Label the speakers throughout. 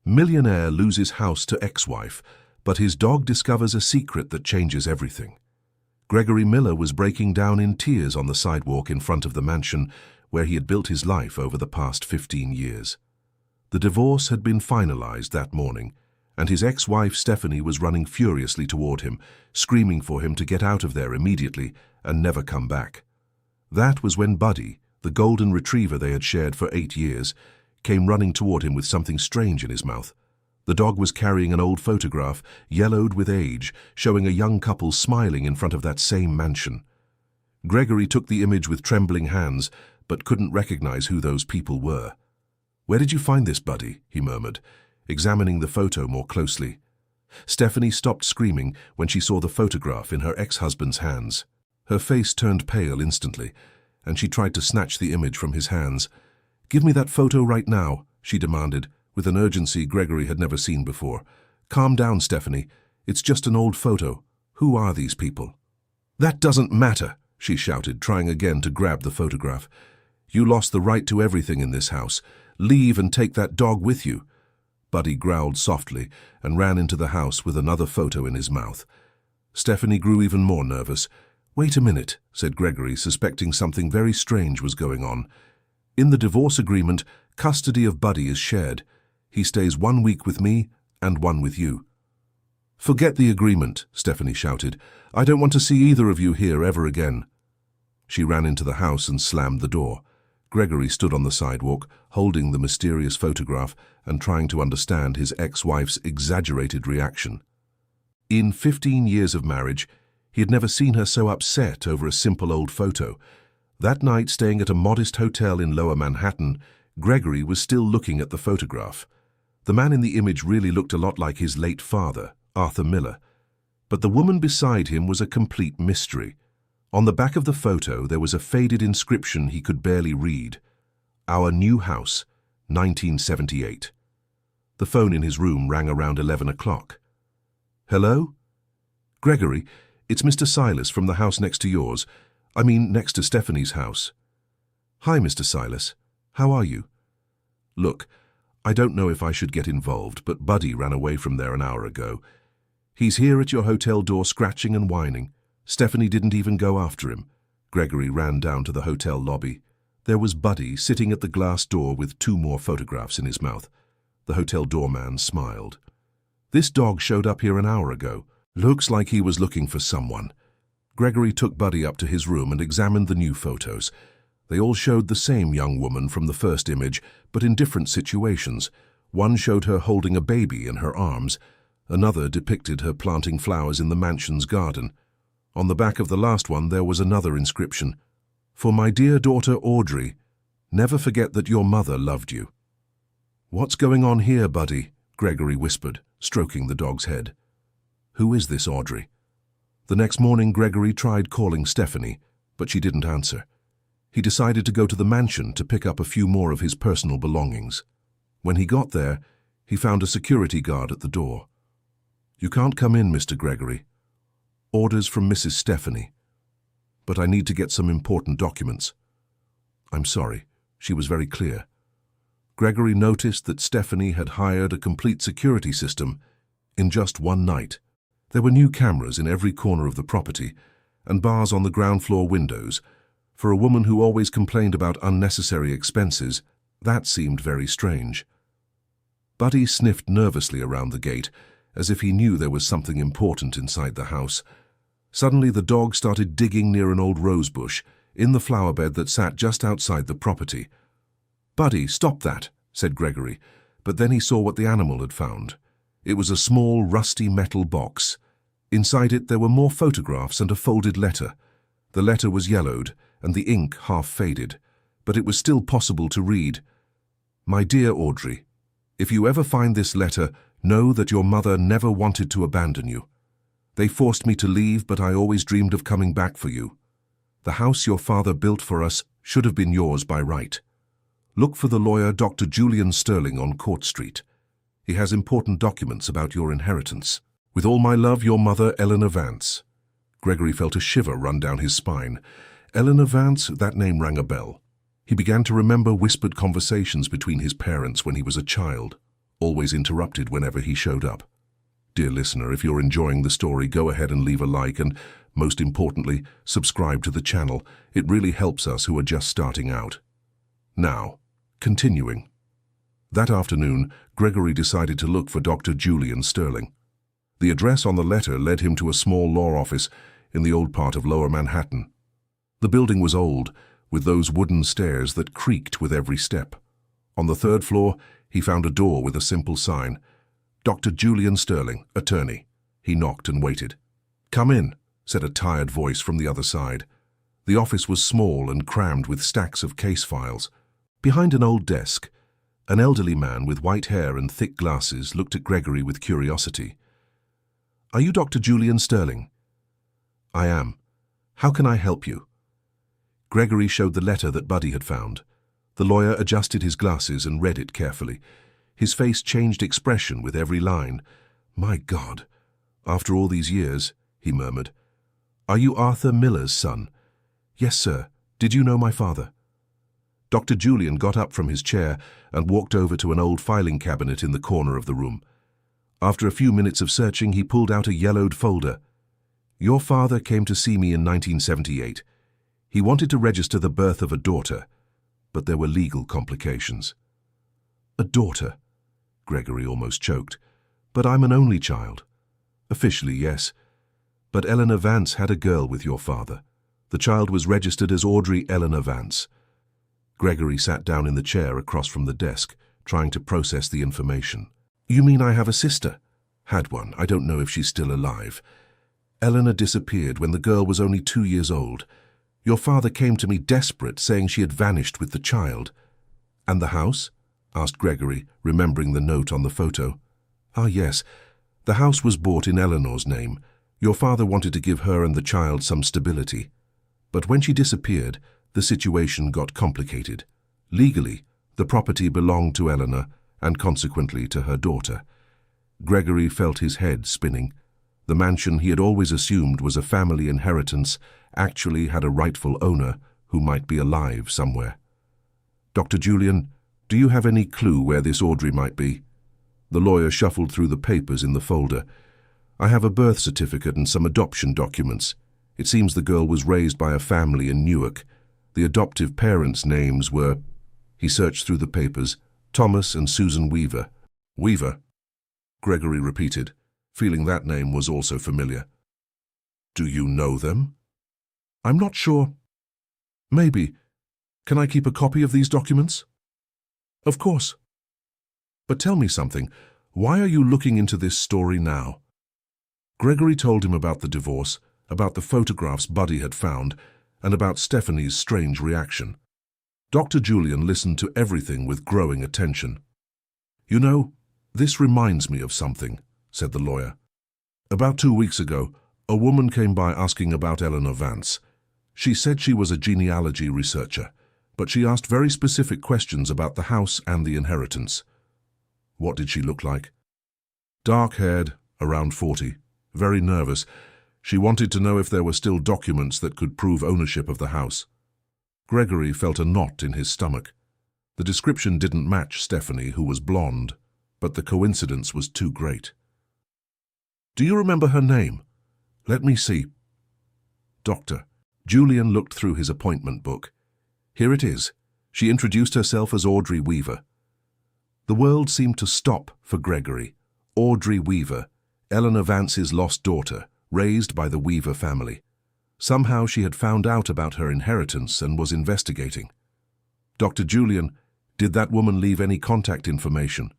Speaker 1: Millionaire loses house to ex-wife, but his dog discovers a secret that changes everything. Gregory Miller was breaking down in tears on the sidewalk in front of the mansion where he had built his life over the past 15 years. The divorce had been finalized that morning, and his ex-wife Stephanie was running furiously toward him, screaming for him to get out of there immediately and never come back. That was when Buddy, the golden retriever they had shared for 8 years, came running toward him with something strange in his mouth. The dog was carrying an old photograph, yellowed with age, showing a young couple smiling in front of that same mansion. Gregory took the image with trembling hands, but couldn't recognize who those people were. "Where did you find this, Buddy?" he murmured, examining the photo more closely. Stephanie stopped screaming when she saw the photograph in her ex-husband's hands. Her face turned pale instantly, and she tried to snatch the image from his hands. "Give me that photo right now," she demanded, with an urgency Gregory had never seen before. "Calm down, Stephanie. It's just an old photo. Who are these people?" "That doesn't matter," she shouted, trying again to grab the photograph. "You lost the right to everything in this house. Leave and take that dog with you." Buddy growled softly and ran into the house with another photo in his mouth. Stephanie grew even more nervous. "Wait a minute," said Gregory, suspecting something very strange was going on. "In the divorce agreement, custody of Buddy is shared. He stays 1 week with me and 1 with you." "Forget the agreement," Stephanie shouted. "I don't want to see either of you here ever again." She ran into the house and slammed the door. Gregory stood on the sidewalk, holding the mysterious photograph and trying to understand his ex-wife's exaggerated reaction. In 15 years of marriage, he had never seen her so upset over a simple old photo. That night, staying at a modest hotel in Lower Manhattan, Gregory was still looking at the photograph. The man in the image really looked a lot like his late father, Arthur Miller. But the woman beside him was a complete mystery. On the back of the photo, there was a faded inscription he could barely read. "Our new house, 1978. The phone in his room rang around 11 o'clock. "Hello? Gregory, it's Mr. Silas from the house next to yours. I mean, next to Stephanie's house." "Hi, Mr. Silas. How are you?" "Look, I don't know if I should get involved, but Buddy ran away from there an hour ago. He's here at your hotel door scratching and whining. Stephanie didn't even go after him." Gregory ran down to the hotel lobby. There was Buddy sitting at the glass door with 2 more photographs in his mouth. The hotel doorman smiled. "This dog showed up here an hour ago. Looks like he was looking for someone." Gregory took Buddy up to his room and examined the new photos. They all showed the same young woman from the first image, but in different situations. One showed her holding a baby in her arms. Another depicted her planting flowers in the mansion's garden. On the back of the last one there was another inscription. "For my dear daughter Audrey, never forget that your mother loved you." "What's going on here, Buddy?" Gregory whispered, stroking the dog's head. "Who is this Audrey?" The next morning Gregory tried calling Stephanie, but she didn't answer. He decided to go to the mansion to pick up a few more of his personal belongings. When he got there, he found a security guard at the door. "You can't come in, Mr. Gregory. Orders from Mrs. Stephanie. But I need to get some important documents." "I'm sorry." She was very clear. Gregory noticed that Stephanie had hired a complete security system in just 1 night. There were new cameras in every corner of the property and bars on the ground floor windows. For a woman who always complained about unnecessary expenses, that seemed very strange. Buddy sniffed nervously around the gate, as if he knew there was something important inside the house. Suddenly the dog started digging near an old rose bush in the flower bed that sat just outside the property. "Buddy, stop that," said Gregory, but then he saw what the animal had found. It was a small, rusty metal box. Inside it there were more photographs and a folded letter. The letter was yellowed, and the ink half faded, but it was still possible to read. "My dear Audrey, if you ever find this letter, know that your mother never wanted to abandon you. They forced me to leave, but I always dreamed of coming back for you. The house your father built for us should have been yours by right. Look for the lawyer Dr. Julian Sterling on Court Street. He has important documents about your inheritance. With all my love, your mother, Eleanor Vance." Gregory felt a shiver run down his spine. Eleanor Vance, that name rang a bell. He began to remember whispered conversations between his parents when he was a child. always interrupted whenever he showed up. Dear listener, if you're enjoying the story, go ahead and leave a like and, most importantly, subscribe to the channel. It really helps us who are just starting out. Now, continuing. That afternoon, Gregory decided to look for Dr. Julian Sterling. The address on the letter led him to a small law office in the old part of Lower Manhattan. The building was old, with those wooden stairs that creaked with every step. On the third floor, he found a door with a simple sign, Dr. Julian Sterling, attorney. He knocked and waited. "Come in," said a tired voice from the other side. The office was small and crammed with stacks of case files. Behind an old desk, an elderly man with white hair and thick glasses looked at Gregory with curiosity. "Are you Dr. Julian Sterling?" "I am. How can I help you?" Gregory showed the letter that Buddy had found. The lawyer adjusted his glasses and read it carefully. His face changed expression with every line. "My God, after all these years," he murmured. "Are you Arthur Miller's son?" "Yes, sir. Did you know my father?" Dr. Julian got up from his chair and walked over to an old filing cabinet in the corner of the room. After a few minutes of searching, he pulled out a yellowed folder. "Your father came to see me in 1978. He wanted to register the birth of a daughter, but there were legal complications." "A daughter?" Gregory almost choked. "But I'm an only child." "Officially, yes. But Eleanor Vance had a girl with your father. The child was registered as Audrey Eleanor Vance." Gregory sat down in the chair across from the desk, trying to process the information. "You mean I have a sister?" "Had one. I don't know if she's still alive. Eleanor disappeared when the girl was only 2 years old. Your father came to me desperate, saying she had vanished with the child." "And the house?" asked Gregory, remembering the note on the photo. "Ah, yes. The house was bought in Eleanor's name. Your father wanted to give her and the child some stability. But when she disappeared, the situation got complicated. Legally, the property belonged to Eleanor and consequently to her daughter." Gregory felt his head spinning. The mansion he had always assumed was a family inheritance actually had a rightful owner who might be alive somewhere. "Dr. Julian, do you have any clue where this Audrey might be?" The lawyer shuffled through the papers in the folder. "I have a birth certificate and some adoption documents. It seems the girl was raised by a family in Newark. The adoptive parents' names were—" He searched through the papers. "Thomas and Susan Weaver." "Weaver?" Gregory repeated, feeling that name was also familiar. "Do you know them?" "I'm not sure. Maybe. Can I keep a copy of these documents?" "Of course. But tell me something. Why are you looking into this story now?" Gregory told him about the divorce, about the photographs Buddy had found, and about Stephanie's strange reaction. Dr. Julian listened to everything with growing attention. "You know, this reminds me of something," said the lawyer. "About 2 weeks ago, a woman came by asking about Eleanor Vance. She said she was a genealogy researcher, but she asked very specific questions about the house and the inheritance." "What did she look like?" "Dark-haired, around 40, very nervous. She wanted to know if there were still documents that could prove ownership of the house." Gregory felt a knot in his stomach. The description didn't match Stephanie, who was blonde, but the coincidence was too great. "Do you remember her name?" "Let me see." "Doctor." Julian looked through his appointment book. "Here it is. She introduced herself as Audrey Weaver." The world seemed to stop for Gregory. Audrey Weaver, Eleanor Vance's lost daughter, raised by the Weaver family. Somehow she had found out about her inheritance and was investigating. "Dr. Julian, did that woman leave any contact information?"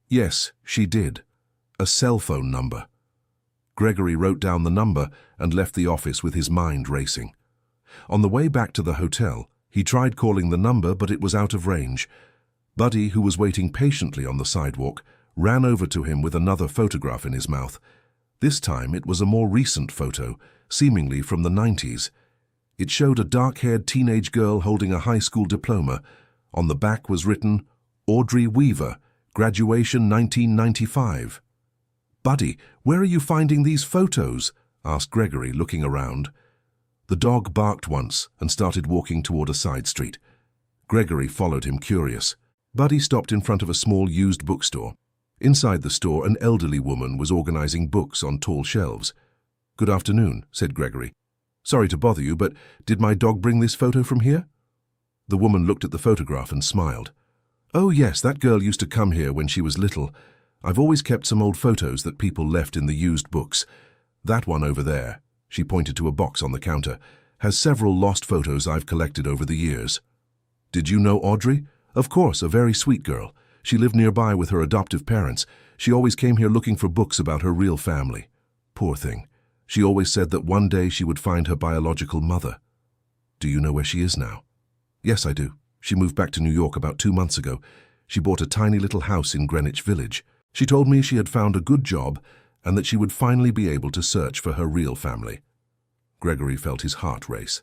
Speaker 1: "Yes, she did. A cell phone number." Gregory wrote down the number and left the office with his mind racing. On the way back to the hotel, he tried calling the number, but it was out of range. Buddy, who was waiting patiently on the sidewalk, ran over to him with another photograph in his mouth. This time it was a more recent photo, seemingly from the 90s. It showed a dark-haired teenage girl holding a high school diploma. On the back was written, "Audrey Weaver, graduation 1995. "Buddy, where are you finding these photos?" asked Gregory, looking around. The dog barked once and started walking toward a side street. Gregory followed him, curious. Buddy stopped in front of a small used bookstore. Inside the store, an elderly woman was organizing books on tall shelves. "Good afternoon," said Gregory. "Sorry to bother you, but did my dog bring this photo from here?" The woman looked at the photograph and smiled. "Oh yes, that girl used to come here when she was little. I've always kept some old photos that people left in the used books. That one over there," she pointed to a box on the counter, "has several lost photos I've collected over the years." "Did you know Audrey?" "Of course, a very sweet girl. She lived nearby with her adoptive parents. She always came here looking for books about her real family. Poor thing. She always said that one day she would find her biological mother." "Do you know where she is now?" "Yes, I do. She moved back to New York about 2 months ago. She bought a tiny little house in Greenwich Village. She told me she had found a good job and that she would finally be able to search for her real family." Gregory felt his heart race.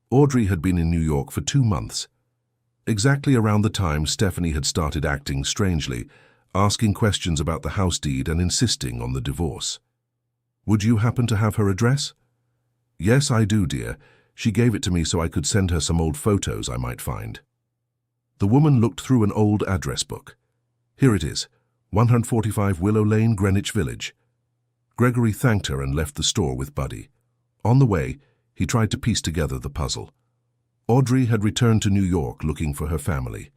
Speaker 1: Audrey had been in New York for 2 months. Exactly around the time Stephanie had started acting strangely, asking questions about the house deed and insisting on the divorce. "Would you happen to have her address?" "Yes, I do, dear. She gave it to me so I could send her some old photos I might find." The woman looked through an old address book. "Here it is, 145 Willow Lane, Greenwich Village." Gregory thanked her and left the store with Buddy. On the way, he tried to piece together the puzzle. Audrey had returned to New York looking for her family.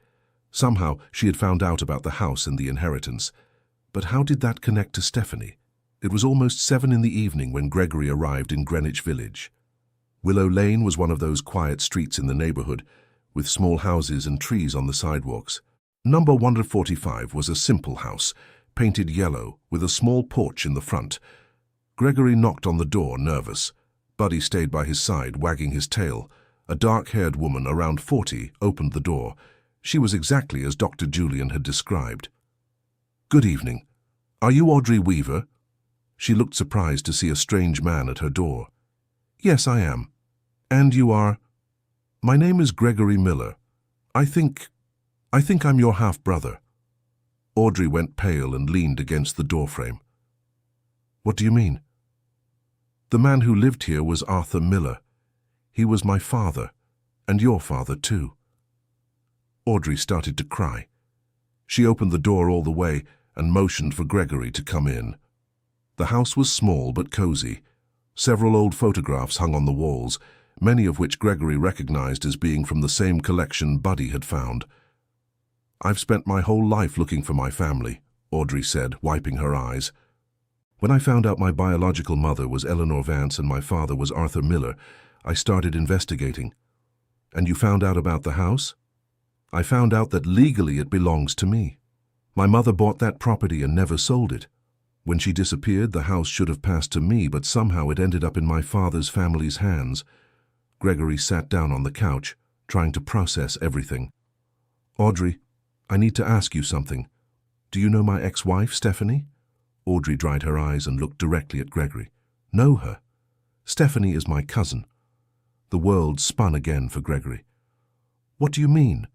Speaker 1: Somehow, she had found out about the house and the inheritance. But how did that connect to Stephanie? It was almost 7 in the evening when Gregory arrived in Greenwich Village. Willow Lane was one of those quiet streets in the neighborhood, with small houses and trees on the sidewalks. Number 145 was a simple house, painted yellow, with a small porch in the front. Gregory knocked on the door, nervous. Buddy stayed by his side, wagging his tail. A dark-haired woman, around 40, opened the door. She was exactly as Dr. Julian had described. "Good evening. Are you Audrey Weaver?" She looked surprised to see a strange man at her door. "Yes, I am. And you are?" "My name is Gregory Miller. I think I'm your half-brother." Audrey went pale and leaned against the doorframe. "What do you mean?" "The man who lived here was Arthur Miller. He was my father, and your father too." Audrey started to cry. She opened the door all the way and motioned for Gregory to come in. The house was small but cozy. Several old photographs hung on the walls, many of which Gregory recognized as being from the same collection Buddy had found. "I've spent my whole life looking for my family," Audrey said, wiping her eyes. "When I found out my biological mother was Eleanor Vance and my father was Arthur Miller, I started investigating." "And you found out about the house?" "I found out that legally it belongs to me. My mother bought that property and never sold it. When she disappeared, the house should have passed to me, but somehow it ended up in my father's family's hands." Gregory sat down on the couch, trying to process everything. "Audrey, I need to ask you something. Do you know my ex-wife, Stephanie?" Audrey dried her eyes and looked directly at Gregory. "Know her? Stephanie is my cousin." The world spun again for Gregory. "What do you mean?"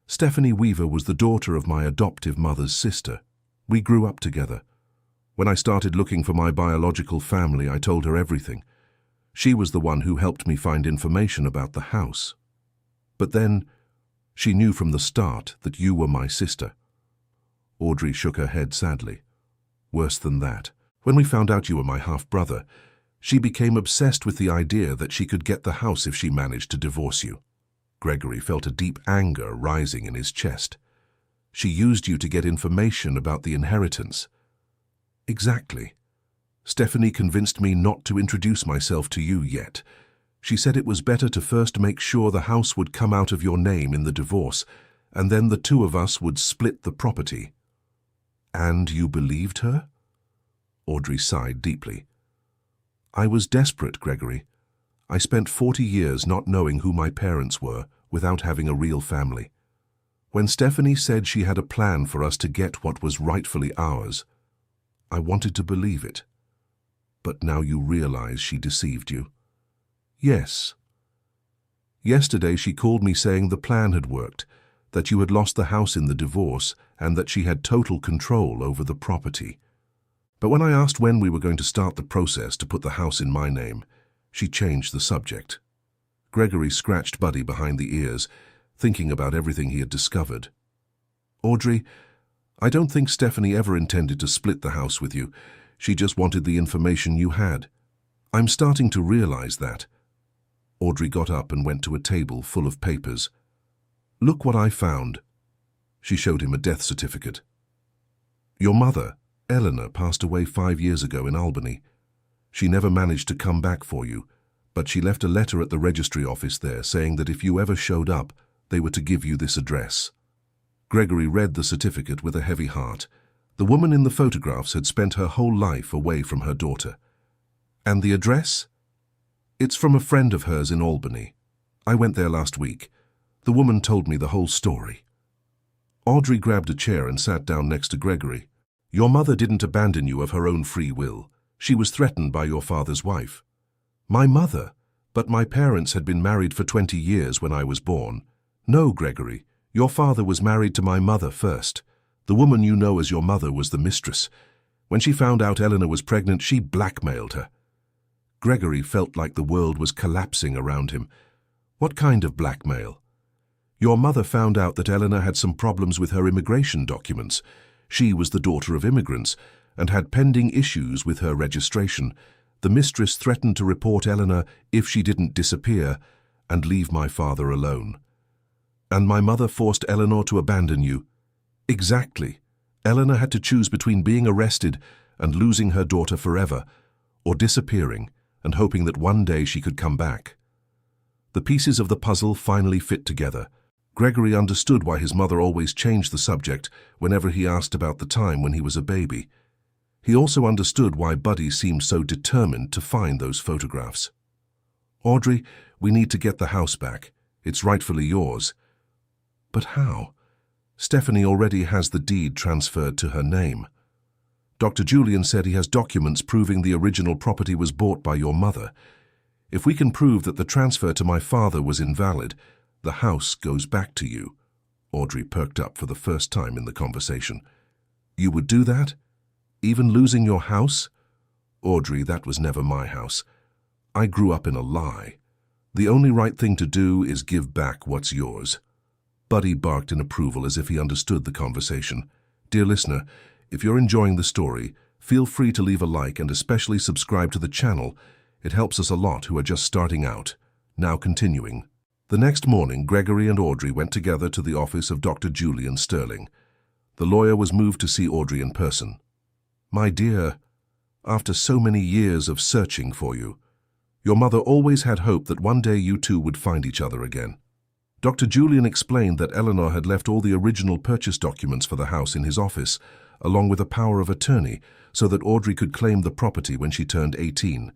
Speaker 1: "Stephanie Weaver was the daughter of my adoptive mother's sister. We grew up together. When I started looking for my biological family, I told her everything. She was the one who helped me find information about the house. But then, she knew from the start that you were my sister." Audrey shook her head sadly. "Worse than that. When we found out you were my half-brother, she became obsessed with the idea that she could get the house if she managed to divorce you." Gregory felt a deep anger rising in his chest. "She used you to get information about the inheritance." "Exactly. Stephanie convinced me not to introduce myself to you yet. She said it was better to first make sure the house would come out of your name in the divorce, and then the two of us would split the property." "And you believed her?" Audrey sighed deeply. "I was desperate, Gregory. I spent 40 years not knowing who my parents were, without having a real family. When Stephanie said she had a plan for us to get what was rightfully ours, I wanted to believe it. But now you realize she deceived you." "Yes. Yesterday she called me saying the plan had worked, that you had lost the house in the divorce, and that she had total control over the property. But when I asked when we were going to start the process to put the house in my name, she changed the subject." Gregory scratched Buddy behind the ears, thinking about everything he had discovered. "Audrey, I don't think Stephanie ever intended to split the house with you. She just wanted the information you had. I'm starting to realize that. Audrey got up and went to a table full of papers. Look what I found. She showed him a death certificate. Your mother, Eleanor, passed away 5 years ago in Albany. She never managed to come back for you, but she left a letter at the registry office there saying that if you ever showed up, they were to give you this address. Gregory read the certificate with a heavy heart. The woman in the photographs had spent her whole life away from her daughter. And the address? It's from a friend of hers in Albany. I went there last week. The woman told me the whole story. Audrey grabbed a chair and sat down next to Gregory. Your mother didn't abandon you of her own free will. She was threatened by your father's wife. My mother? But my parents had been married for 20 years when I was born. No, Gregory, your father was married to my mother first. The woman you know as your mother was the mistress. When she found out Eleanor was pregnant, she blackmailed her. Gregory felt like the world was collapsing around him. What kind of blackmail? Your mother found out that Eleanor had some problems with her immigration documents. She was the daughter of immigrants and had pending issues with her registration. The mistress threatened to report Eleanor if she didn't disappear and leave my father alone. And my mother forced Eleanor to abandon you. Exactly. Eleanor had to choose between being arrested and losing her daughter forever, or disappearing and hoping that one day she could come back. The pieces of the puzzle finally fit together. Gregory understood why his mother always changed the subject whenever he asked about the time when he was a baby. He also understood why Buddy seemed so determined to find those photographs. Audrey, we need to get the house back. It's rightfully yours. But how? Stephanie already has the deed transferred to her name. Dr. Julian said he has documents proving the original property was bought by your mother. If we can prove that the transfer to my father was invalid, the house goes back to you. Audrey perked up for the first time in the conversation. You would do that? Even losing your house? Audrey, that was never my house. I grew up in a lie. The only right thing to do is give back what's yours. Buddy barked in approval as if he understood the conversation. Dear listener, if you're enjoying the story, feel free to leave a like and especially subscribe to the channel. It helps us a lot who are just starting out. Now continuing. The next morning, Gregory and Audrey went together to the office of Dr. Julian Sterling. The lawyer was moved to see Audrey in person. My dear, after so many years of searching for you, your mother always had hope that one day you two would find each other again. Dr. Julian explained that Eleanor had left all the original purchase documents for the house in his office, along with a power of attorney, so that Audrey could claim the property when she turned 18.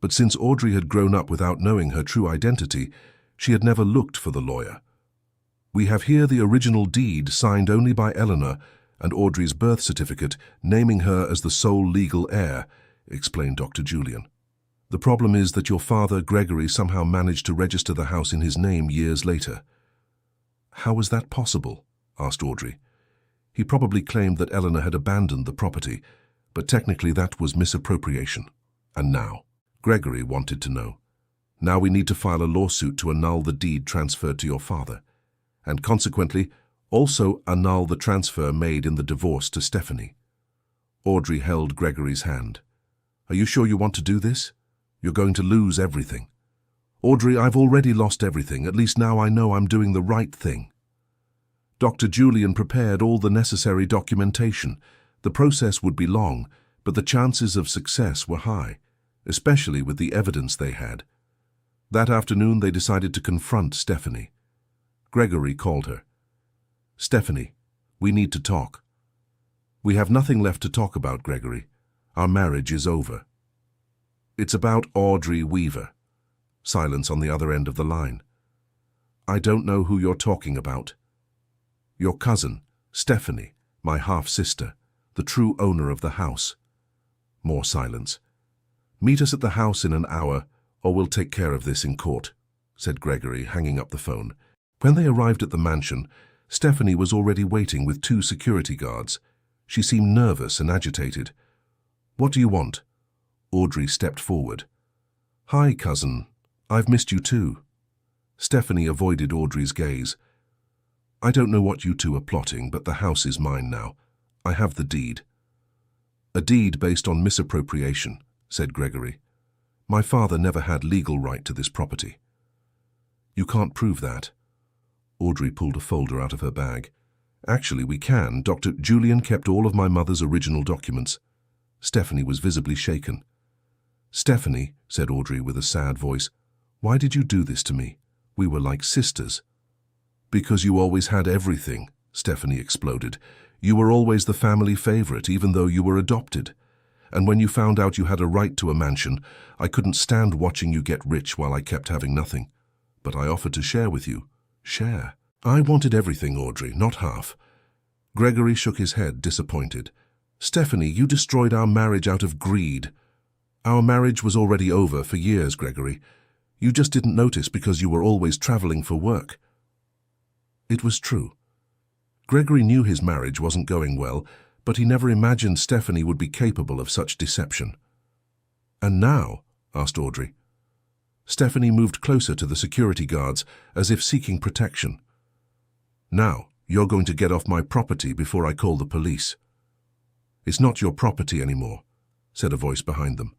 Speaker 1: But since Audrey had grown up without knowing her true identity, she had never looked for the lawyer. We have here the original deed signed only by Eleanor and Audrey's birth certificate naming her as the sole legal heir, explained Dr. Julian. The problem is that your father, Gregory, somehow managed to register the house in his name years later. How was that possible? Asked Audrey. He probably claimed that Eleanor had abandoned the property, but technically that was misappropriation. And now? Gregory wanted to know. Now we need to file a lawsuit to annul the deed transferred to your father, and consequently also annul the transfer made in the divorce to Stephanie. Audrey held Gregory's hand. Are you sure you want to do this? You're going to lose everything. Audrey, I've already lost everything. At least now I know I'm doing the right thing. Dr. Julian prepared all the necessary documentation. The process would be long, but the chances of success were high, especially with the evidence they had. That afternoon they decided to confront Stephanie. Gregory called her. Stephanie, we need to talk. We have nothing left to talk about, Gregory. Our marriage is over. It's about Audrey Weaver. Silence on the other end of the line. I don't know who you're talking about. Your cousin, Stephanie, my half-sister, the true owner of the house. More silence. Meet us at the house in an hour, or we'll take care of this in court, said Gregory, hanging up the phone. When they arrived at the mansion, Stephanie was already waiting with 2 security guards. She seemed nervous and agitated. What do you want? Audrey stepped forward. Hi, cousin. I've missed you too. Stephanie avoided Audrey's gaze. I don't know what you two are plotting, but the house is mine now. I have the deed. A deed based on misappropriation, said Gregory. My father never had legal right to this property. You can't prove that. Audrey pulled a folder out of her bag. Actually, we can. Dr. Julian kept all of my mother's original documents. Stephanie was visibly shaken. Stephanie, said Audrey with a sad voice, why did you do this to me? We were like sisters. Because you always had everything, Stephanie exploded. You were always the family favorite, even though you were adopted. And when you found out you had a right to a mansion, I couldn't stand watching you get rich while I kept having nothing. But I offered to share with you. Share. I wanted everything, Audrey, not half. Gregory shook his head, disappointed. Stephanie, you destroyed our marriage out of greed. Our marriage was already over for years, Gregory. You just didn't notice because you were always traveling for work. It was true. Gregory knew his marriage wasn't going well, but he never imagined Stephanie would be capable of such deception. And now? Asked Audrey. Stephanie moved closer to the security guards, as if seeking protection. Now, you're going to get off my property before I call the police. It's not your property anymore, said a voice behind them.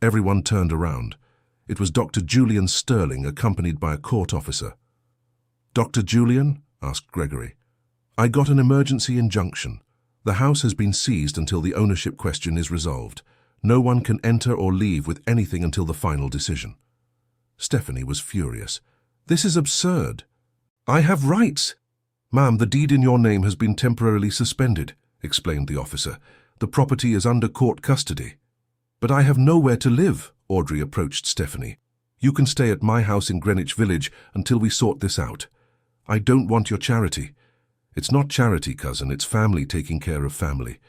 Speaker 1: Everyone turned around. It was Dr. Julian Sterling, accompanied by a court officer. Dr. Julian? Asked Gregory. I got an emergency injunction. The house has been seized until the ownership question is resolved. No one can enter or leave with anything until the final decision. Stephanie was furious. This is absurd. I have rights. Ma'am, the deed in your name has been temporarily suspended, explained the officer. The property is under court custody. But I have nowhere to live, Audrey approached Stephanie. You can stay at my house in Greenwich Village until we sort this out. I don't want your charity. It's not charity, cousin, it's family taking care of family.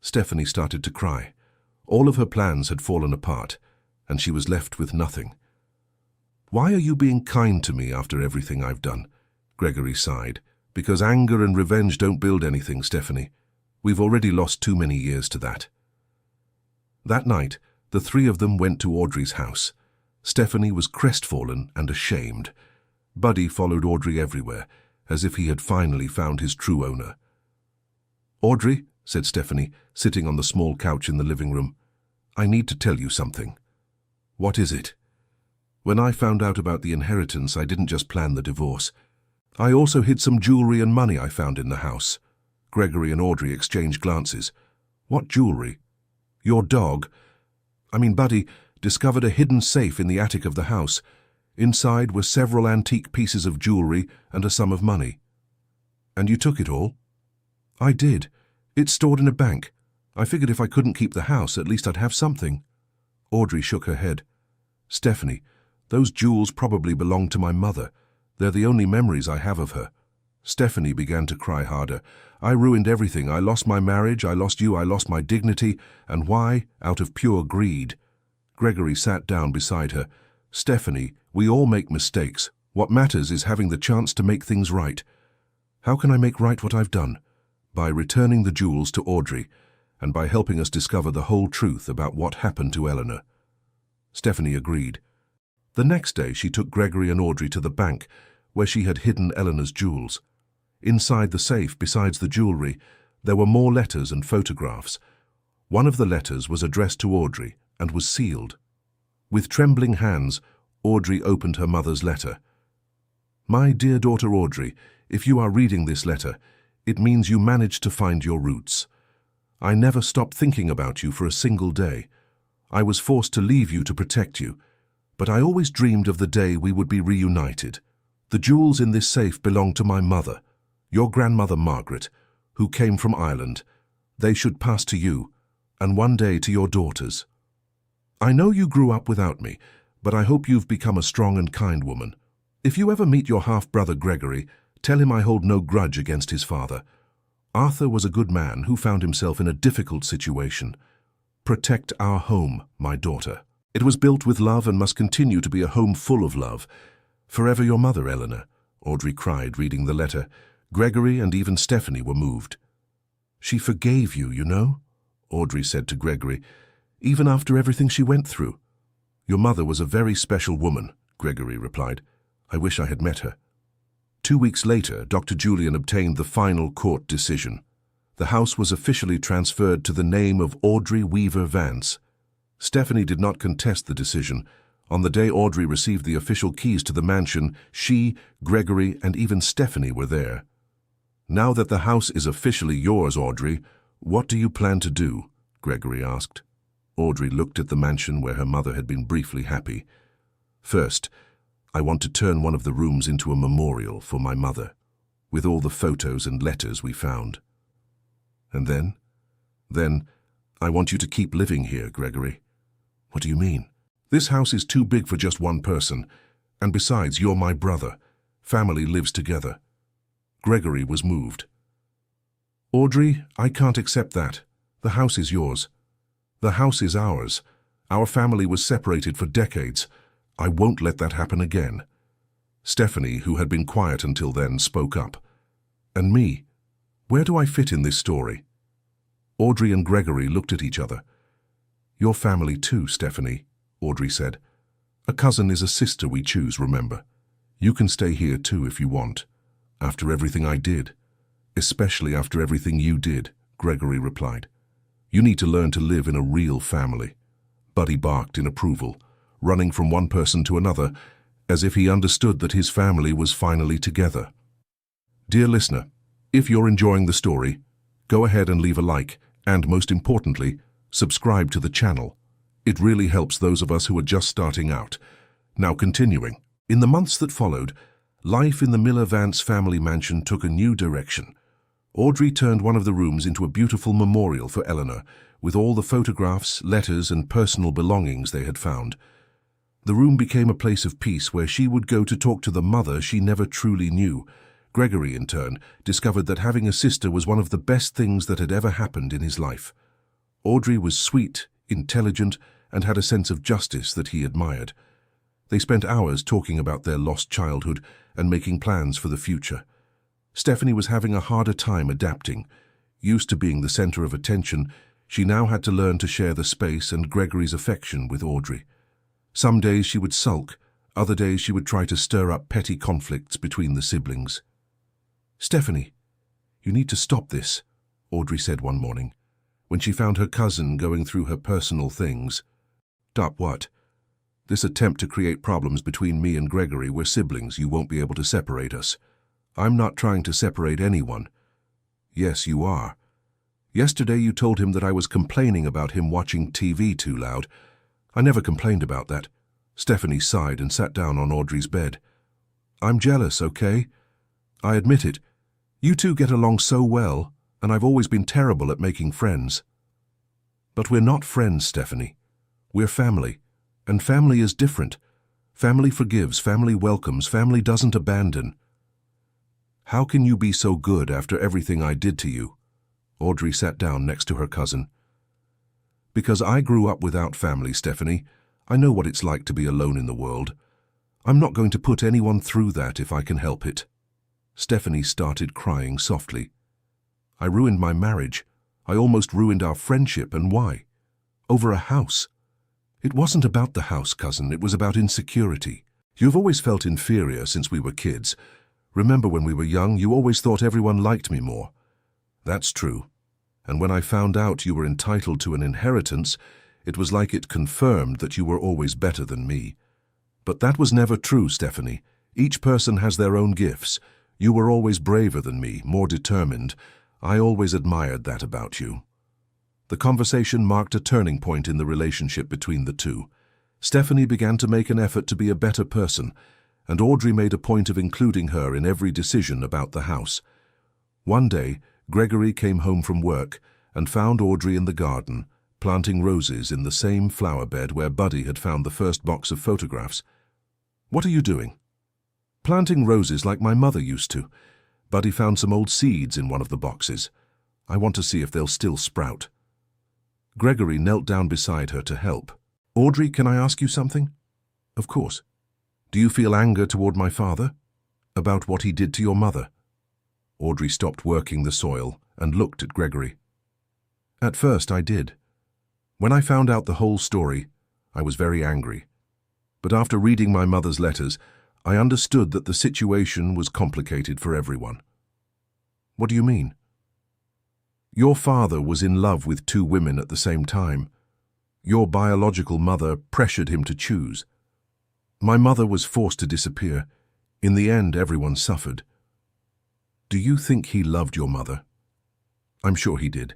Speaker 1: Stephanie started to cry. All of her plans had fallen apart, and she was left with nothing. Why are you being kind to me after everything I've done? Gregory sighed. Because anger and revenge don't build anything, Stephanie. We've already lost too many years to that. That night, the three of them went to Audrey's house. Stephanie was crestfallen and ashamed. Buddy followed Audrey everywhere, as if he had finally found his true owner. Audrey, said Stephanie, sitting on the small couch in the living room, I need to tell you something. What is it? When I found out about the inheritance, I didn't just plan the divorce. I also hid some jewelry and money I found in the house. Gregory and Audrey exchanged glances. What jewelry? Your dog, Buddy, discovered a hidden safe in the attic of the house. Inside were several antique pieces of jewelry and a sum of money. And you took it all? I did. It's stored in a bank. I figured if I couldn't keep the house, at least I'd have something. Audrey shook her head. Stephanie, those jewels probably belong to my mother. They're the only memories I have of her. Stephanie began to cry harder. I ruined everything. I lost my marriage, I lost you, I lost my dignity. And why? Out of pure greed. Gregory sat down beside her. Stephanie, we all make mistakes. What matters is having the chance to make things right. How can I make right what I've done? By returning the jewels to Audrey, and by helping us discover the whole truth about what happened to Eleanor. Stephanie agreed. The next day she took Gregory and Audrey to the bank, where she had hidden Eleanor's jewels. Inside the safe, besides the jewelry, there were more letters and photographs. One of the letters was addressed to Audrey and was sealed. With trembling hands, Audrey opened her mother's letter. My dear daughter Audrey, if you are reading this letter, it means you managed to find your roots. I never stopped thinking about you for a single day. I was forced to leave you to protect you, but I always dreamed of the day we would be reunited. The jewels in this safe belong to my mother, your grandmother Margaret, who came from Ireland. They should pass to you, and one day to your daughters. I know you grew up without me, but I hope you've become a strong and kind woman. If you ever meet your half-brother Gregory, tell him I hold no grudge against his father. Arthur was a good man who found himself in a difficult situation. Protect our home, my daughter. It was built with love and must continue to be a home full of love. Forever your mother, Eleanor, Audrey cried, reading the letter. Gregory and even Stephanie were moved. She forgave you, you know, Audrey said to Gregory, even after everything she went through. Your mother was a very special woman, Gregory replied. I wish I had met her. 2 weeks later, Dr. Julian obtained the final court decision. The house was officially transferred to the name of Audrey Weaver Vance. Stephanie did not contest the decision. On the day Audrey received the official keys to the mansion, she, Gregory, and even Stephanie were there. "Now that the house is officially yours, Audrey, what do you plan to do?" Gregory asked. Audrey looked at the mansion where her mother had been briefly happy. "First, I want to turn one of the rooms into a memorial for my mother, with all the photos and letters we found. And then, I want you to keep living here, Gregory." "What do you mean?" "This house is too big for just one person, and besides, you're my brother. Family lives together." Gregory was moved. "Audrey, I can't accept that. The house is yours. The house is ours. Our family was separated for decades. I won't let that happen again." Stephanie, who had been quiet until then, spoke up. "And me? Where do I fit in this story?" Audrey and Gregory looked at each other. "Your family too, Stephanie," Audrey said. "A cousin is a sister we choose, remember. You can stay here too if you want. After everything I did. Especially after everything you did," Gregory replied. "You need to learn to live in a real family." Buddy barked in approval, running from one person to another, as if he understood that his family was finally together. Dear listener, if you're enjoying the story, go ahead and leave a like, and most importantly, subscribe to the channel. It really helps those of us who are just starting out. Now continuing. In the months that followed, life in the Miller Vance family mansion took a new direction. Audrey turned one of the rooms into a beautiful memorial for Eleanor, with all the photographs, letters, and personal belongings they had found. The room became a place of peace where she would go to talk to the mother she never truly knew. Gregory, in turn, discovered that having a sister was one of the best things that had ever happened in his life. Audrey was sweet, intelligent, and had a sense of justice that he admired. They spent hours talking about their lost childhood and making plans for the future. Stephanie was having a harder time adapting. Used to being the center of attention, she now had to learn to share the space and Gregory's affection with Audrey. Some days she would sulk, other days she would try to stir up petty conflicts between the siblings. "Stephanie, you need to stop this," Audrey said one morning, when she found her cousin going through her personal things. "Stop what?" "This attempt to create problems between me and Gregory. We're siblings. You won't be able to separate us." "I'm not trying to separate anyone." "Yes, you are. Yesterday you told him that I was complaining about him watching TV too loud. I never complained about that." Stephanie sighed and sat down on Audrey's bed. "I'm jealous, okay? I admit it. You two get along so well, and I've always been terrible at making friends." "But we're not friends, Stephanie. We're family, and family is different. Family forgives, family welcomes, family doesn't abandon." "How can you be so good after everything I did to you?" Audrey sat down next to her cousin. "Because I grew up without family, Stephanie. I know what it's like to be alone in the world. I'm not going to put anyone through that if I can help it." Stephanie started crying softly. "I ruined my marriage. I almost ruined our friendship, and why? Over a house. It wasn't about the house, cousin. It was about insecurity. You've always felt inferior since we were kids. Remember when we were young, you always thought everyone liked me more." "That's true. And when I found out you were entitled to an inheritance, it was like it confirmed that you were always better than me. But that was never true, Stephanie. Each person has their own gifts. You were always braver than me, more determined. I always admired that about you." The conversation marked a turning point in the relationship between the two. Stephanie began to make an effort to be a better person, and Audrey made a point of including her in every decision about the house. One day, Gregory came home from work and found Audrey in the garden, planting roses in the same flower bed where Buddy had found the first box of photographs. "What are you doing?" "Planting roses like my mother used to. Buddy found some old seeds in one of the boxes. I want to see if they'll still sprout." Gregory knelt down beside her to help. "Audrey, can I ask you something?" "Of course." "Do you feel anger toward my father? About what he did to your mother?" Audrey stopped working the soil and looked at Gregory. "At first I did. When I found out the whole story, I was very angry. But after reading my mother's letters, I understood that the situation was complicated for everyone." "What do you mean?" Your father was in love with two women at the same time. Your biological mother pressured him to choose. My mother was forced to disappear. In the end, everyone suffered. Do you think he loved your mother? I'm sure he did.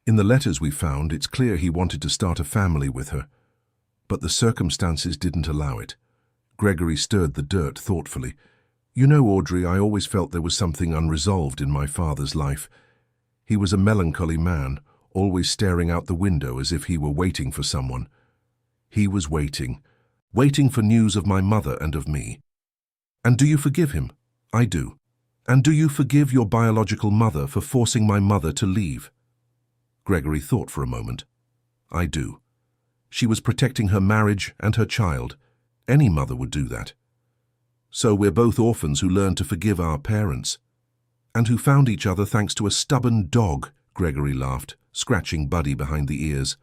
Speaker 1: In the letters we found, it's clear he wanted to start a family with her. But the circumstances didn't allow it. Gregory stirred the dirt thoughtfully. You know, Audrey, I always felt there was something unresolved in my father's life. He was a melancholy man, always staring out the window as if he were waiting for someone. He was waiting for news of my mother and of me. And do you forgive him? I do. And do you forgive your biological mother for forcing my mother to leave? Gregory thought for a moment. I do. She was protecting her marriage and her child. Any mother would do that. So we're both orphans who learned to forgive our parents. And who found each other thanks to a stubborn dog, Gregory laughed, scratching Buddy behind the ears.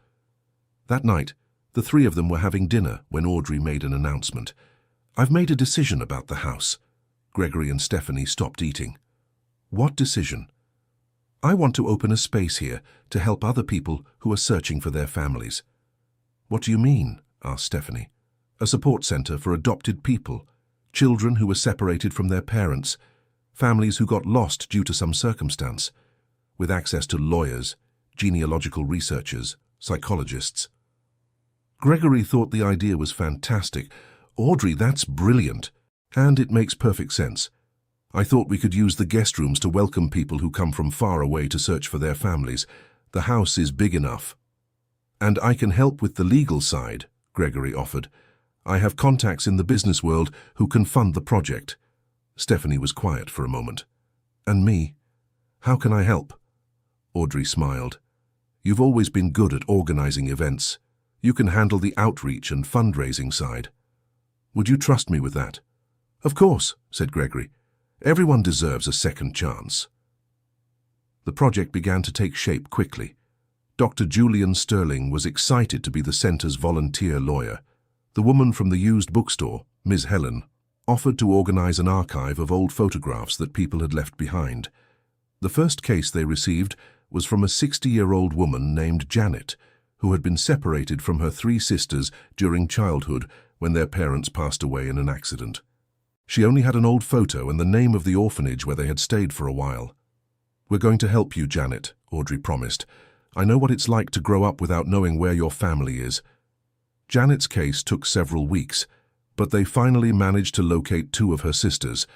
Speaker 1: That night, the three of them were having dinner when Audrey made an announcement. I've made a decision about the house. Gregory and Stephanie stopped eating. What decision? I want to open a space here to help other people who are searching for their families. What do you mean? Asked Stephanie. A support center for adopted people, children who were separated from their parents, families who got lost due to some circumstance, with access to lawyers, genealogical researchers, psychologists. Gregory thought the idea was fantastic. Audrey, that's brilliant. And it makes perfect sense. I thought we could use the guest rooms to welcome people who come from far away to search for their families. The house is big enough. And I can help with the legal side, Gregory offered. I have contacts in the business world who can fund the project. Stephanie was quiet for a moment. And me? How can I help? Audrey smiled. You've always been good at organizing events. You can handle the outreach and fundraising side. Would you trust me with that? Of course, said Gregory. Everyone deserves a second chance. The project began to take shape quickly. Dr. Julian Sterling was excited to be the center's volunteer lawyer. The woman from the used bookstore, Ms. Helen, offered to organize an archive of old photographs that people had left behind. The first case they received was from a 60-year-old woman named Janet, who had been separated from her three sisters during childhood when their parents passed away in an accident. She only had an old photo and the name of the orphanage where they had stayed for a while. We're going to help you, Janet, Audrey promised. I know what it's like to grow up without knowing where your family is. Janet's case took several weeks, but they finally managed to locate two of her sisters.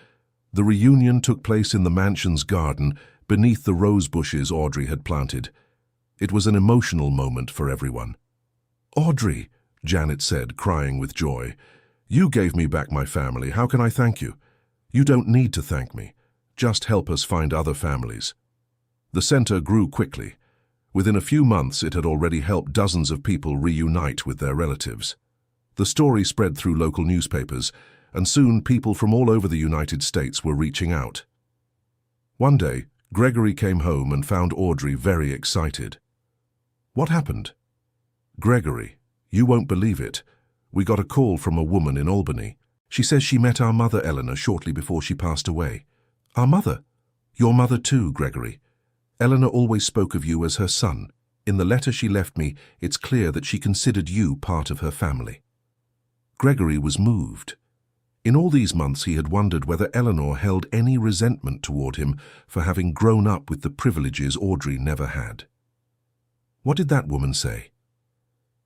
Speaker 1: The reunion took place in the mansion's garden beneath the rose bushes Audrey had planted. It was an emotional moment for everyone. Audrey, Janet said, crying with joy, you gave me back my family. How can I thank you? You don't need to thank me. Just help us find other families. The center grew quickly. Within a few months, it had already helped dozens of people reunite with their relatives. The story spread through local newspapers, and soon people from all over the United States were reaching out. One day, Gregory came home and found Audrey very excited. What happened? Gregory, you won't believe it. We got a call from a woman in Albany. She says she met our mother, Eleanor, shortly before she passed away. Our mother? Your mother too, Gregory. Eleanor always spoke of you as her son. In the letter she left me, it's clear that she considered you part of her family. Gregory was moved. In all these months he had wondered whether Eleanor held any resentment toward him for having grown up with the privileges Audrey never had. What did that woman say?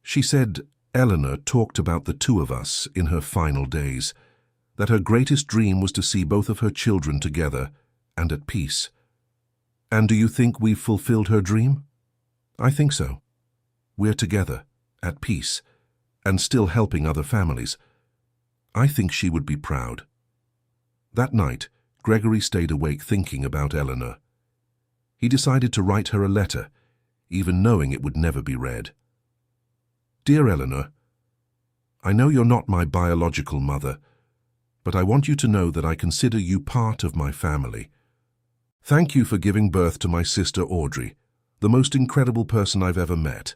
Speaker 1: She said Eleanor talked about the two of us in her final days, that her greatest dream was to see both of her children together and at peace. And do you think we've fulfilled her dream? I think so. We're together, at peace, and still helping other families. I think she would be proud. That night, Gregory stayed awake thinking about Eleanor. He decided to write her a letter, even knowing it would never be read. Dear Eleanor, I know you're not my biological mother, but I want you to know that I consider you part of my family. Thank you for giving birth to my sister Audrey, the most incredible person I've ever met.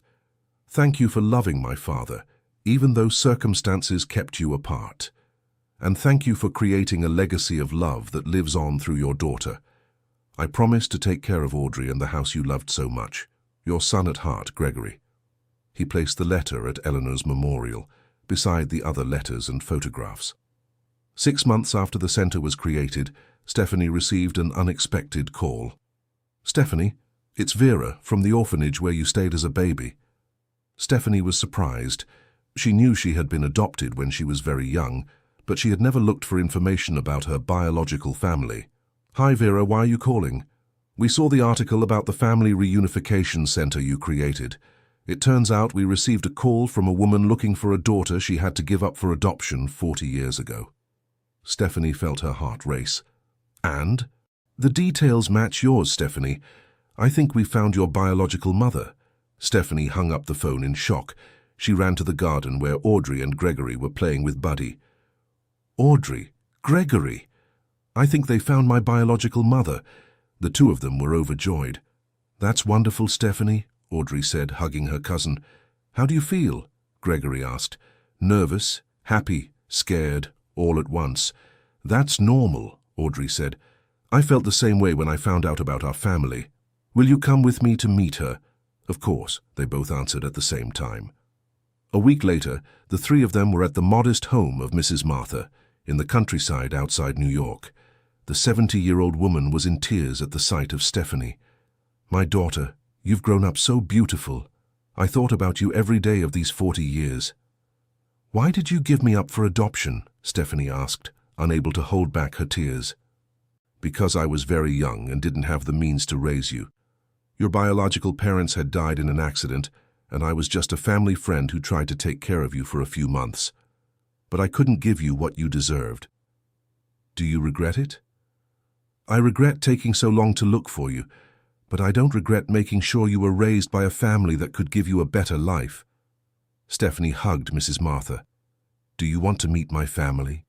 Speaker 1: Thank you for loving my father, even though circumstances kept you apart. And thank you for creating a legacy of love that lives on through your daughter. I promise to take care of Audrey and the house you loved so much. Your son at heart, Gregory. He placed the letter at Eleanor's memorial, beside the other letters and photographs. 6 months after the center was created, Stephanie received an unexpected call. "Stephanie, it's Vera from the orphanage where you stayed as a baby." Stephanie was surprised. She knew she had been adopted when she was very young, but she had never looked for information about her biological family. "Hi Vera, why are you calling? We saw the article about the family reunification center you created. It turns out we received a call from a woman looking for a daughter she had to give up for adoption 40 years ago." Stephanie felt her heart race. "And? The details match yours, Stephanie. I think we found your biological mother." Stephanie hung up the phone in shock. She ran to the garden where Audrey and Gregory were playing with Buddy. "Audrey, Gregory! I think they found my biological mother." The two of them were overjoyed. "That's wonderful, Stephanie," Audrey said, hugging her cousin. "How do you feel?" Gregory asked. "Nervous, happy, scared, all at once." "That's normal," Audrey said. "I felt the same way when I found out about our family. Will you come with me to meet her?" "Of course," they both answered at the same time. A week later, the three of them were at the modest home of Mrs. Martha, in the countryside outside New York. The 70-year-old woman was in tears at the sight of Stephanie. "My daughter, you've grown up so beautiful. I thought about you every day of these 40 years. "Why did you give me up for adoption?" Stephanie asked, unable to hold back her tears. "Because I was very young and didn't have the means to raise you. Your biological parents had died in an accident, and I was just a family friend who tried to take care of you for a few months. But I couldn't give you what you deserved." "Do you regret it?" "I regret taking so long to look for you, but I don't regret making sure you were raised by a family that could give you a better life." Stephanie hugged Mrs. Martha. "Do you want to meet my family?"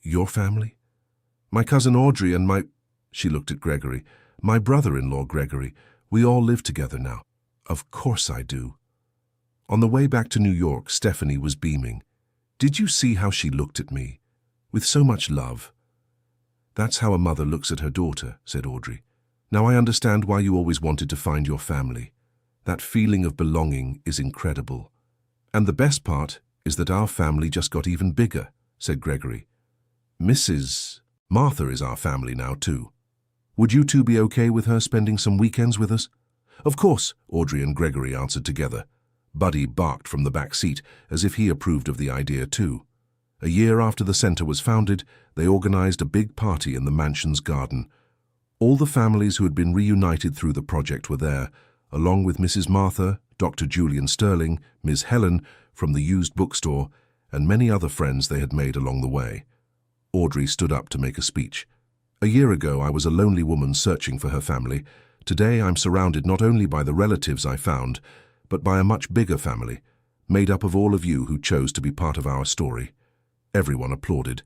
Speaker 1: "Your family?" "My cousin Audrey and my—" She looked at Gregory. "My brother-in-law, Gregory. We all live together now." "Of course I do." On the way back to New York, Stephanie was beaming. "Did you see how she looked at me? With so much love." "That's how a mother looks at her daughter," said Audrey. "Now I understand why you always wanted to find your family. That feeling of belonging is incredible. And the best part is that our family just got even bigger," said Gregory. "Mrs. Martha is our family now too. Would you two be okay with her spending some weekends with us?" "Of course," Audrey and Gregory answered together. Buddy barked from the back seat, as if he approved of the idea too. A year after the center was founded, they organized a big party in the mansion's garden. All the families who had been reunited through the project were there, along with Mrs. Martha, Dr. Julian Sterling, Ms. Helen from the used bookstore, and many other friends they had made along the way. Audrey stood up to make a speech. "A year ago, I was a lonely woman searching for her family. Today, I'm surrounded not only by the relatives I found, but by a much bigger family, made up of all of you who chose to be part of our story." Everyone applauded.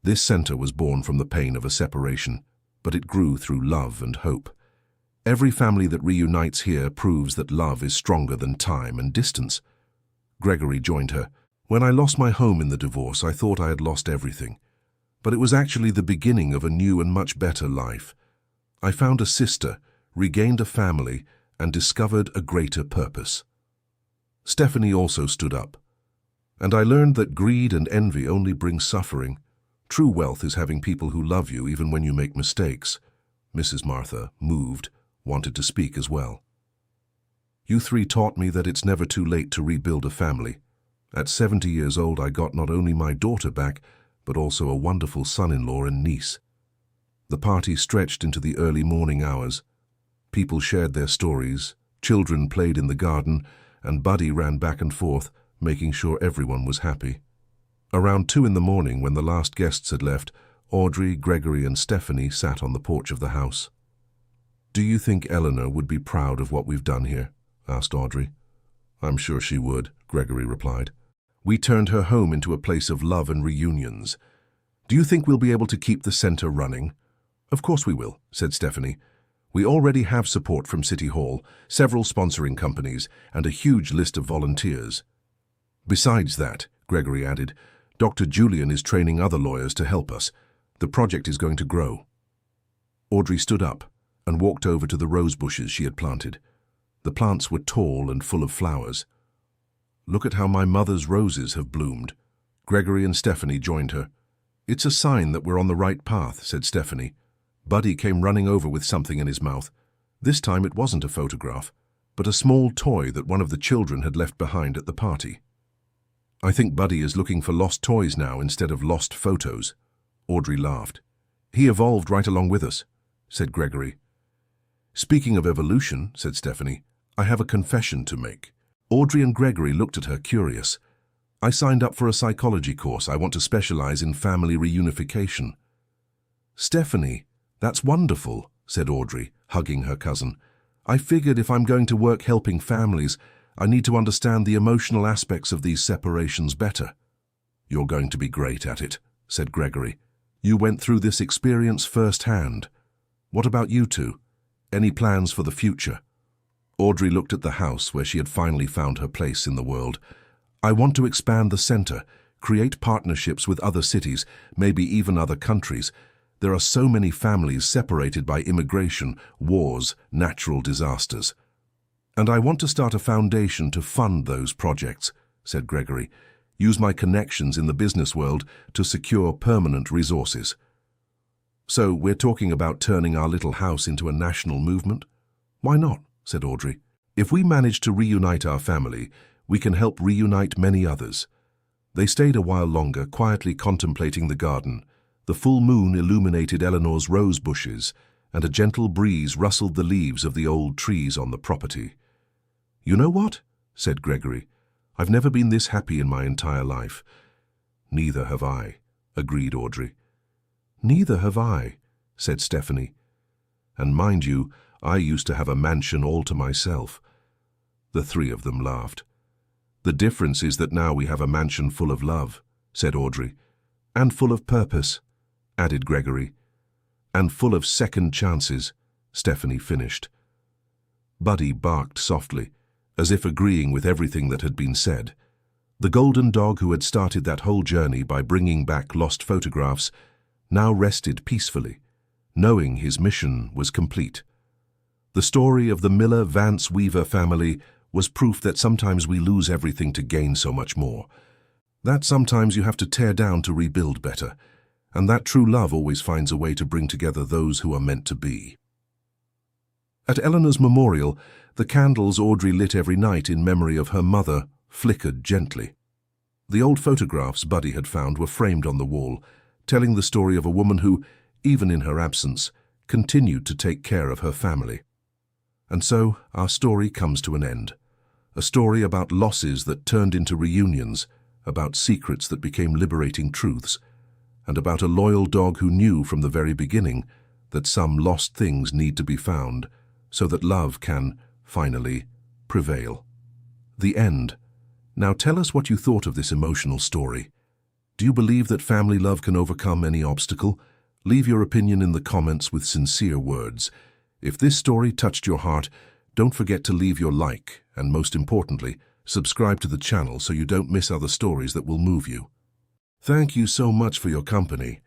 Speaker 1: This center was born from the pain of a separation, but it grew through love and hope. Every family that reunites here proves that love is stronger than time and distance. Gregory joined her. "When I lost my home in the divorce, I thought I had lost everything. But it was actually the beginning of a new and much better life. I found a sister, regained a family, and discovered a greater purpose." Stephanie also stood up. "And I learned that greed and envy only bring suffering. True wealth is having people who love you even when you make mistakes." Mrs. Martha, moved, wanted to speak as well. "You three taught me that it's never too late to rebuild a family. At 70 years old, I got not only my daughter back, but also a wonderful son-in-law and niece." The party stretched into the early morning hours. People shared their stories, children played in the garden, and Buddy ran back and forth, making sure everyone was happy. Around 2 in the morning, when the last guests had left, Audrey, Gregory, and Stephanie sat on the porch of the house. "Do you think Eleanor would be proud of what we've done here?" asked Audrey. "I'm sure she would," Gregory replied. "We turned her home into a place of love and reunions. Do you think we'll be able to keep the center running?" "Of course we will," said Stephanie. "We already have support from City Hall, several sponsoring companies, and a huge list of volunteers. Besides that," Gregory added, "Dr. Julian is training other lawyers to help us. The project is going to grow." Audrey stood up. and walked over to the rose bushes she had planted. The plants were tall and full of flowers. "Look at how my mother's roses have bloomed." Gregory and Stephanie joined her. "It's a sign that we're on the right path," said Stephanie. Buddy came running over with something in his mouth. This time it wasn't a photograph, but a small toy that one of the children had left behind at the party. "I think Buddy is looking for lost toys now instead of lost photos." Audrey laughed. "He evolved right along with us," said Gregory. "Speaking of evolution," said Stephanie, "I have a confession to make." Audrey and Gregory looked at her curious. "I signed up for a psychology course. I want to specialize in family reunification." "Stephanie, that's wonderful," said Audrey, hugging her cousin. "I figured if I'm going to work helping families, I need to understand the emotional aspects of these separations better." "You're going to be great at it," said Gregory. "You went through this experience firsthand. What about you two? Any plans for the future?" Audrey looked at the house where she had finally found her place in the world. "I want to expand the center, create partnerships with other cities, maybe even other countries. There are so many families separated by immigration, wars, natural disasters. And I want to start a foundation to fund those projects," said Gregory. "Use my connections in the business world to secure permanent resources." "So we're talking about turning our little house into a national movement?" "Why not?" said Audrey. "If we manage to reunite our family, we can help reunite many others." They stayed a while longer, quietly contemplating the garden. The full moon illuminated Eleanor's rose bushes, and a gentle breeze rustled the leaves of the old trees on the property. "You know what?" said Gregory. "I've never been this happy in my entire life." "Neither have I," agreed Audrey. "Neither have I," said Stephanie. "And mind you, I used to have a mansion all to myself." The three of them laughed. "The difference is that now we have a mansion full of love," said Audrey. "And full of purpose," added Gregory. "And full of second chances," Stephanie finished. Buddy barked softly, as if agreeing with everything that had been said. The golden dog who had started that whole journey by bringing back lost photographs now rested peacefully, knowing his mission was complete. The story of the Miller-Vance-Weaver family was proof that sometimes we lose everything to gain so much more. That sometimes you have to tear down to rebuild better, and that true love always finds a way to bring together those who are meant to be. At Eleanor's memorial, the candles Audrey lit every night in memory of her mother flickered gently. The old photographs Buddy had found were framed on the wall, telling the story of a woman who, even in her absence, continued to take care of her family. And so our story comes to an end. A story about losses that turned into reunions, about secrets that became liberating truths, and about a loyal dog who knew from the very beginning that some lost things need to be found so that love can, finally, prevail. The end. Now tell us what you thought of this emotional story. Do you believe that family love can overcome any obstacle? Leave your opinion in the comments with sincere words. If this story touched your heart, don't forget to leave your like and, most importantly, subscribe to the channel so you don't miss other stories that will move you. Thank you so much for your company.